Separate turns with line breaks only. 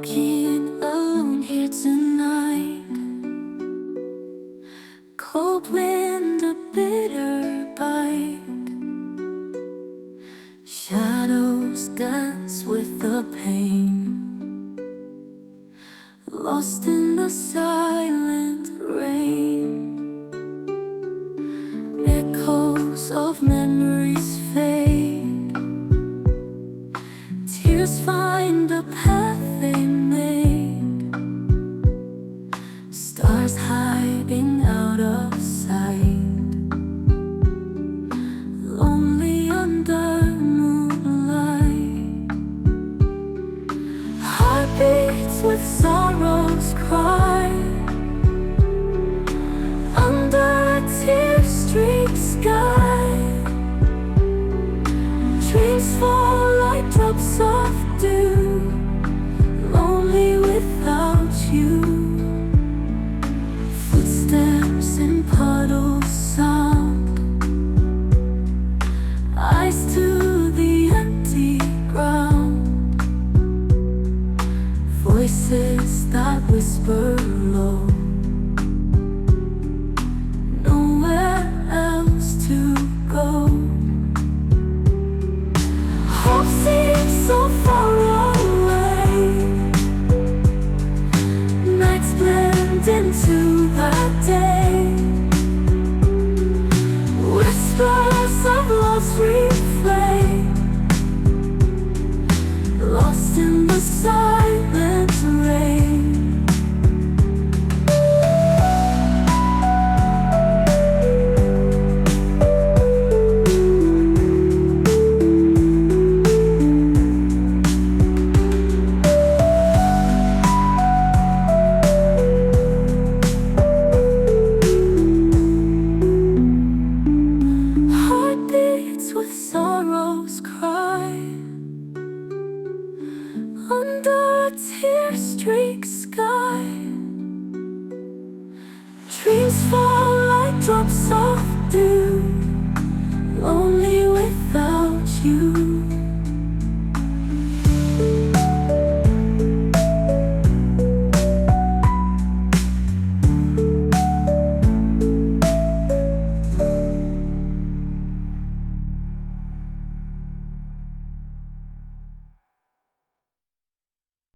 walking alone here tonight. Cold wind, a bitter bite. Shadows dance with the pain. Lost in the silent rain. Echoes of memories fade. Tears find a path they made. Stars hiding out of sight. Lonely under moonlight. Heartbeats with sorrow's cry. Under a tear-streaked sky. Dreams fall like drops of dew. Lonely without you. Footsteps in puddles sound. Eyes to the empty ground. Voices that whisper low. Nowhere else to go. Hope seems so far away. Nights blend into the day. Whispers of love's refrain. Lost in the silent rain. Heartbeats with sorrow's cry. Under a tear-streaked sky. Dreams fall like drops of dew. Lonely without you.